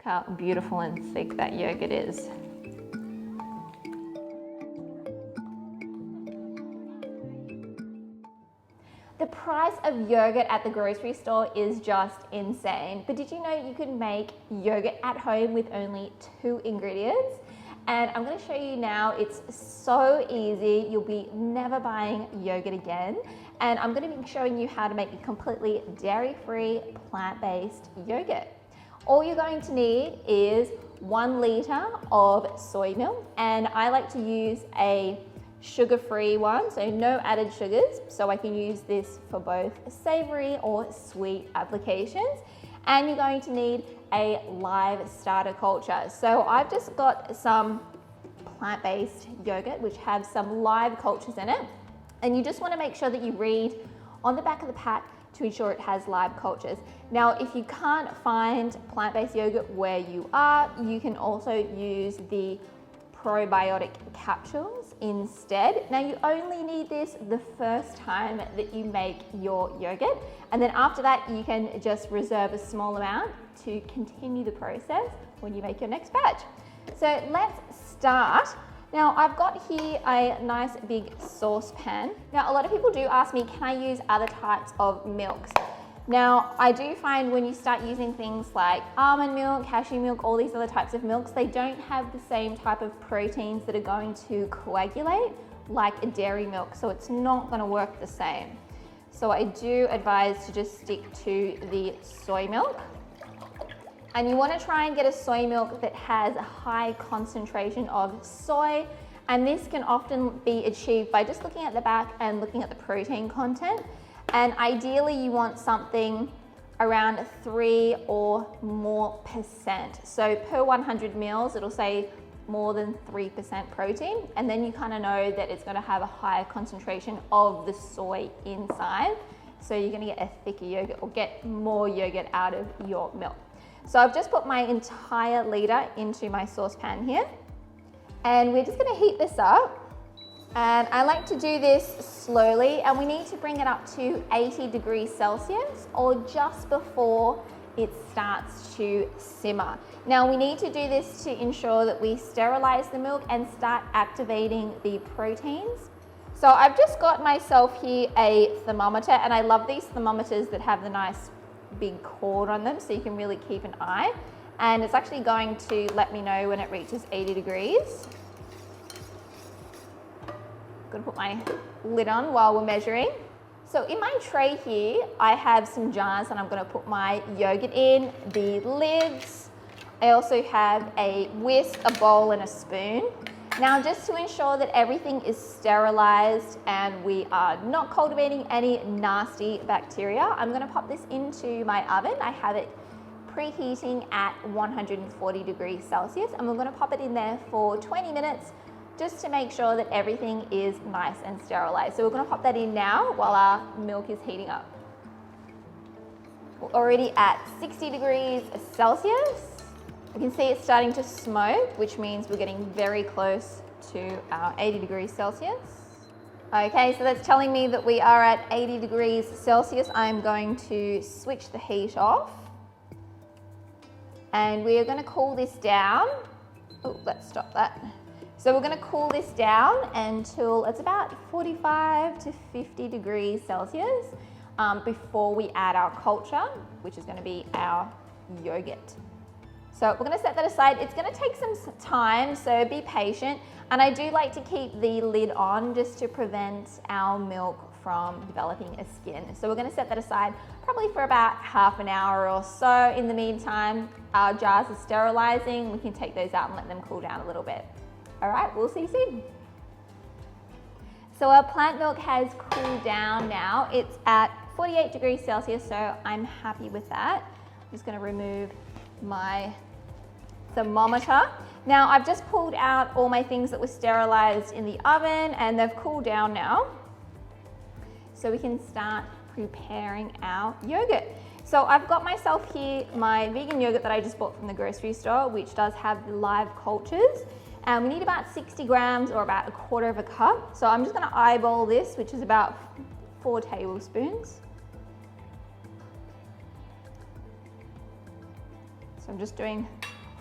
how beautiful and thick that yogurt is. The price of yogurt at the grocery store is just insane. But did you know you can make yogurt at home with only 2 ingredients? And I'm going to show you now. It's so easy. You'll be never buying yogurt again. And I'm going to be showing you how to make a completely dairy-free, plant-based yogurt. All you're going to need is 1 liter of soy milk, and I like to use a sugar-free one, so no added sugars, so I can use this for both savory or sweet applications. And you're going to need a live starter culture. So I've just got some plant-based yogurt which have some live cultures in it, and you just want to make sure that you read on the back of the pack to ensure it has live cultures. Now, if you can't find plant-based yogurt where you are, you can also use the probiotic capsules instead. Now, you only need this the first time that you make your yogurt, and then after that you can just reserve a small amount to continue the process when you make your next batch. So let's start. Now, I've got here a nice big saucepan. Now, a lot of people do ask me, can I use other types of milks? Now, I do find when you start using things like almond milk, cashew milk, all these other types of milks, they don't have the same type of proteins that are going to coagulate like a dairy milk, so it's not going to work the same. So I do advise to just stick to the soy milk. And you want to try and get a soy milk that has a high concentration of soy, and this can often be achieved by just looking at the back and looking at the protein content. And ideally you want something around 3 or more percent. So per 100 mils, it'll say more than 3% protein, and then you kind of know that it's going to have a higher concentration of the soy inside. So you're going to get a thicker yogurt or get more yogurt out of your milk. So I've just put my entire liter into my saucepan here, and we're just going to heat this up. And I like to do this slowly, and we need to bring it up to 80 degrees Celsius or just before it starts to simmer. Now, we need to do this to ensure that we sterilize the milk and start activating the proteins. So I've just got myself here a thermometer, and I love these thermometers that have the nice big cord on them so you can really keep an eye. And it's actually going to let me know when it reaches 80 degrees. I'm gonna put my lid on while we're measuring. So in my tray here, I have some jars and I'm gonna put my yogurt in, the lids. I also have a whisk, a bowl, and a spoon. Now, just to ensure that everything is sterilized and we are not cultivating any nasty bacteria, I'm gonna pop this into my oven. I have it preheating at 140 degrees Celsius, and we're gonna pop it in there for 20 minutes just to make sure that everything is nice and sterilized. So we're gonna pop that in now while our milk is heating up. We're already at 60 degrees Celsius. You can see it's starting to smoke, which means we're getting very close to our 80 degrees Celsius. Okay, so that's telling me that we are at 80 degrees Celsius. I'm going to switch the heat off. And we are gonna cool this down. Oh, let's stop that. So we're gonna cool this down until it's about 45 to 50 degrees Celsius before we add our culture, which is gonna be our yogurt. So we're gonna set that aside. It's gonna take some time, so be patient. And I do like to keep the lid on just to prevent our milk from developing a skin. So we're gonna set that aside probably for about half an hour or so. In the meantime, our jars are sterilizing. We can take those out and let them cool down a little bit. All right, we'll see you soon. So our plant milk has cooled down now. It's at 48 degrees Celsius, so I'm happy with that. I'm just gonna remove my thermometer. Now, I've just pulled out all my things that were sterilized in the oven, and they've cooled down now. So we can start preparing our yogurt. So I've got myself here my vegan yogurt that I just bought from the grocery store, which does have the live cultures. And we need about 60 grams or about 1/4 cup. So I'm just gonna eyeball this, which is about 4 tablespoons. So I'm just doing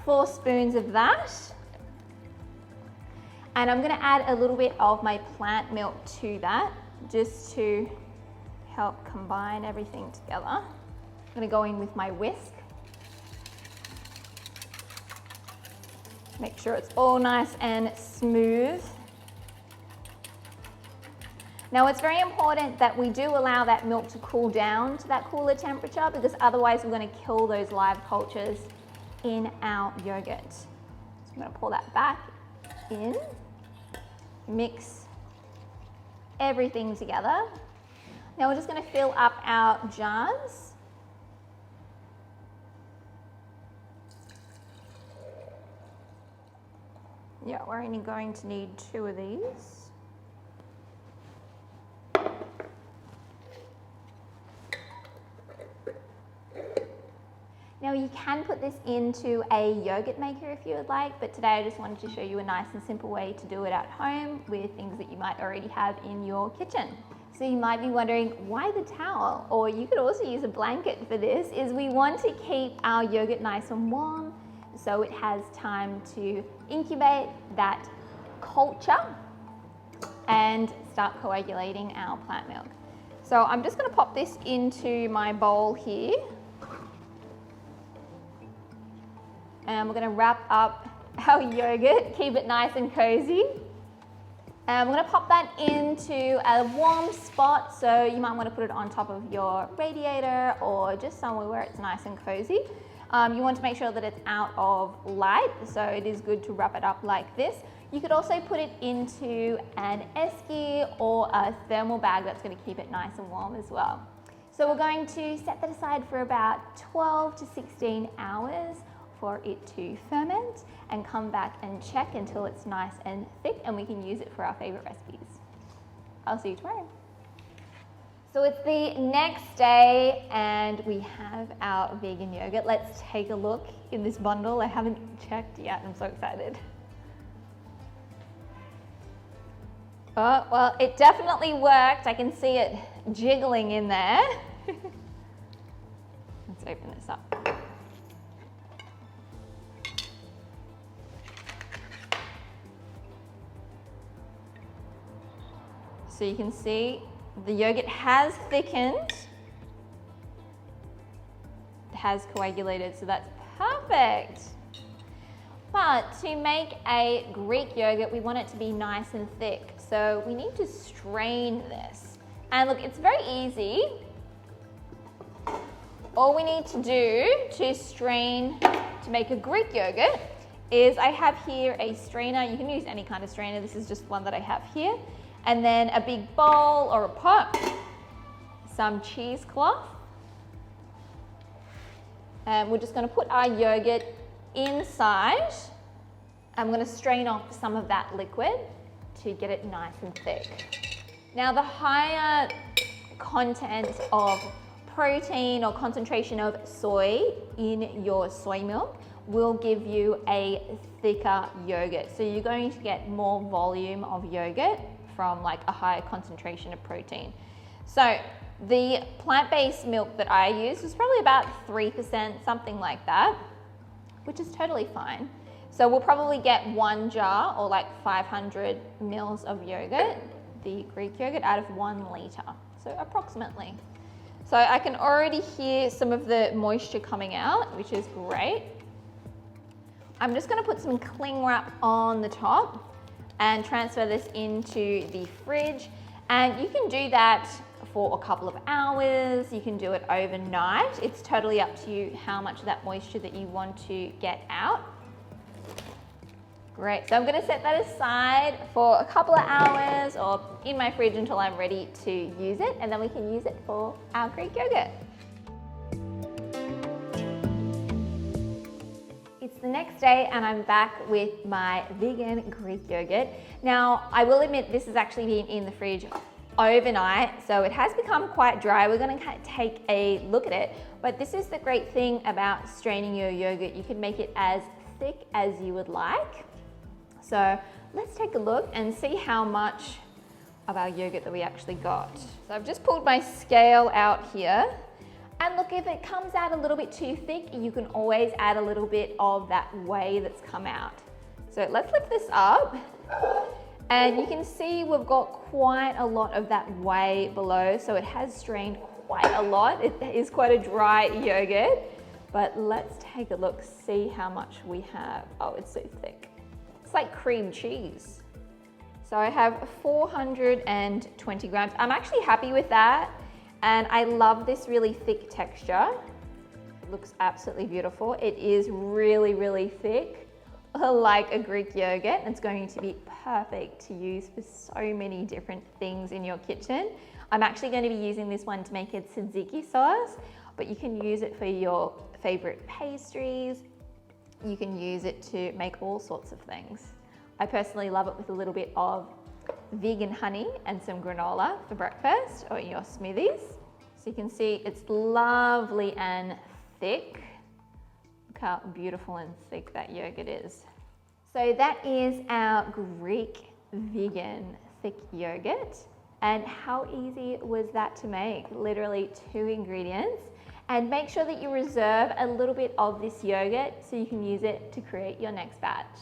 4 spoons of that. And I'm gonna add a little bit of my plant milk to that, just to help combine everything together. I'm gonna go in with my whisk. Make sure it's all nice and smooth. Now it's very important that we do allow that milk to cool down to that cooler temperature, because otherwise we're going to kill those live cultures in our yogurt. So I'm going to pour that back in, mix everything together. Now we're just going to fill up our jars. Yeah, we're only going to need 2 of these. Now you can put this into a yogurt maker if you would like, but today I just wanted to show you a nice and simple way to do it at home with things that you might already have in your kitchen. So you might be wondering, why the towel? Or you could also use a blanket for this, is we want to keep our yogurt nice and warm so it has time to incubate that culture and start coagulating our plant milk. So I'm just going to pop this into my bowl here. And we're going to wrap up our yogurt, keep it nice and cozy. And we're going to pop that into a warm spot, so you might want to put it on top of your radiator or just somewhere where it's nice and cozy. You want to make sure that it's out of light, so it is good to wrap it up like this. You could also put it into an esky or a thermal bag that's going to keep it nice and warm as well. So we're going to set that aside for about 12 to 16 hours for it to ferment, and come back and check until it's nice and thick and we can use it for our favorite recipes. I'll see you tomorrow. So it's the next day and we have our vegan yogurt. Let's take a look in this bundle. I haven't checked yet, I'm so excited. Oh, well, it definitely worked. I can see it jiggling in there. Let's open this up. So you can see the yogurt has thickened, it has coagulated, so that's perfect. But to make a Greek yogurt, we want it to be nice and thick. So we need to strain this. And look, it's very easy. All we need to do to strain, to make a Greek yogurt, is I have here a strainer. You can use any kind of strainer. This is just one that I have here. And then a big bowl or a pot, some cheesecloth. And we're just going to put our yogurt inside. I'm going to strain off some of that liquid to get it nice and thick. Now the higher content of protein or concentration of soy in your soy milk will give you a thicker yogurt. So you're going to get more volume of yogurt from like a higher concentration of protein. So the plant-based milk that I use is probably about 3%, something like that, which is totally fine. So we'll probably get 1 jar or like 500 mils of yogurt, the Greek yogurt, out of 1 liter, so approximately. So I can already hear some of the moisture coming out, which is great. I'm just going to put some cling wrap on the top and transfer this into the fridge. And you can do that for a couple of hours. You can do it overnight. It's totally up to you how much of that moisture that you want to get out. Great, so I'm going to set that aside for a couple of hours or in my fridge until I'm ready to use it, and then we can use it for our Greek yogurt. It's the next day and I'm back with my vegan Greek yogurt. Now, I will admit this has actually been in the fridge overnight, so it has become quite dry. We're going to take a look at it, but this is the great thing about straining your yogurt. You can make it as thick as you would like. So let's take a look and see how much of our yogurt that we actually got. So I've just pulled my scale out here, And look, if it comes out a little bit too thick, you can always add a little bit of that whey that's come out. So let's lift this up. And you can see we've got quite a lot of that whey below, so it has strained quite a lot. It is quite a dry yogurt, but let's take a look, see how much we have. Oh, it's so thick. It's like cream cheese. So I have 420 grams. I'm actually happy with that. And I love this really thick texture. It looks absolutely beautiful. It is really, really thick, like a Greek yogurt. It's going to be perfect to use for so many different things in your kitchen. I'm actually going to be using this one to make a tzatziki sauce, but you can use it for your favorite pastries. You can use it to make all sorts of things. I personally love it with a little bit of vegan honey and some granola for breakfast or in your smoothies. So you can see it's lovely and thick. Look how beautiful and thick that yogurt is. So that is our Greek vegan thick yogurt. And how easy was that to make? Literally 2 ingredients. And make sure that you reserve a little bit of this yogurt so you can use it to create your next batch.